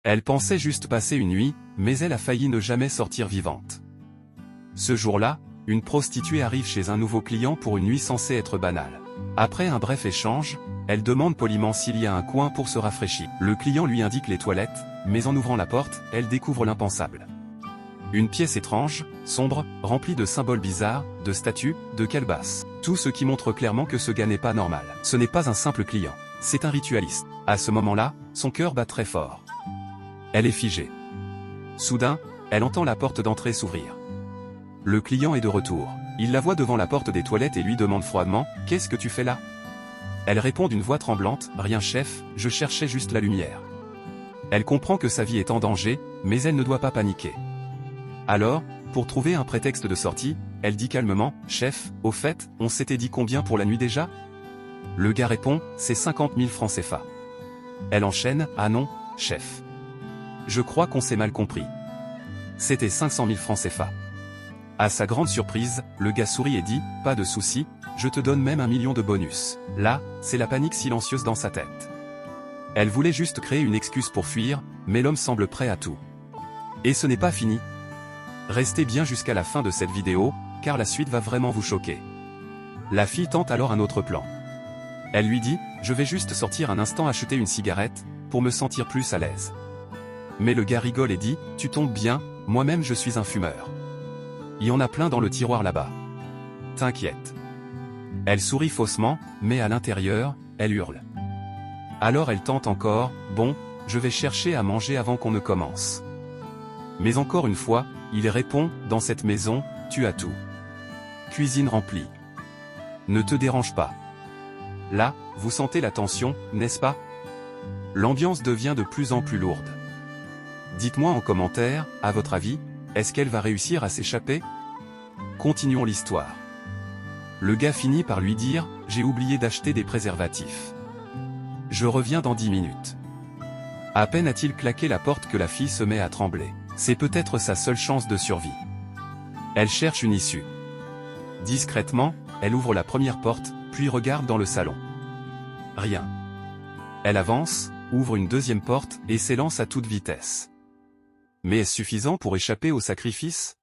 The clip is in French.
Elle pensait juste passer une nuit, mais elle a failli ne jamais sortir vivante. Ce jour-là, une prostituée arrive chez un nouveau client pour une nuit censée être banale. Après un bref échange, elle demande poliment s'il y a un coin pour se rafraîchir. Le client lui indique les toilettes, mais en ouvrant la porte, elle découvre l'impensable. Une pièce étrange, sombre, remplie de symboles bizarres, de statues, de calebasses. Tout ce qui montre clairement que ce gars n'est pas normal. Ce n'est pas un simple client, c'est un ritualiste. À ce moment-là, son cœur bat très fort. Elle est figée. Soudain, elle entend la porte d'entrée s'ouvrir. Le client est de retour. Il la voit devant la porte des toilettes et lui demande froidement « Qu'est-ce que tu fais là ?» Elle répond d'une voix tremblante « Rien chef, je cherchais juste la lumière. » Elle comprend que sa vie est en danger, mais elle ne doit pas paniquer. Alors, pour trouver un prétexte de sortie, elle dit calmement « Chef, au fait, on s'était dit combien pour la nuit déjà ?» Le gars répond « C'est 50 000 francs CFA. » Elle enchaîne « Ah non, chef. Je crois qu'on s'est mal compris. C'était 500 000 francs CFA. » À sa grande surprise, le gars sourit et dit « Pas de souci, je te donne même 1 million de bonus. » Là, c'est la panique silencieuse dans sa tête. Elle voulait juste créer une excuse pour fuir, mais l'homme semble prêt à tout. Et ce n'est pas fini. Restez bien jusqu'à la fin de cette vidéo, car la suite va vraiment vous choquer. La fille tente alors un autre plan. Elle lui dit « Je vais juste sortir un instant acheter une cigarette, pour me sentir plus à l'aise. » Mais le gars rigole et dit « Tu tombes bien, moi-même je suis un fumeur. Il y en a plein dans le tiroir là-bas. T'inquiète. » Elle sourit faussement, mais à l'intérieur, elle hurle. Alors elle tente encore « Bon, je vais chercher à manger avant qu'on ne commence. » Mais encore une fois, il répond « Dans cette maison, tu as tout. Cuisine remplie. Ne te dérange pas. » Là, vous sentez la tension, n'est-ce pas? L'ambiance devient de plus en plus lourde. Dites-moi en commentaire, à votre avis, est-ce qu'elle va réussir à s'échapper? Continuons l'histoire. Le gars finit par lui dire « J'ai oublié d'acheter des préservatifs. Je reviens dans 10 minutes. » À peine a-t-il claqué la porte que la fille se met à trembler. C'est peut-être sa seule chance de survie. Elle cherche une issue. Discrètement, elle ouvre la première porte, puis regarde dans le salon. Rien. Elle avance, ouvre une deuxième porte et s'élance à toute vitesse. Mais est-ce suffisant pour échapper au sacrifice?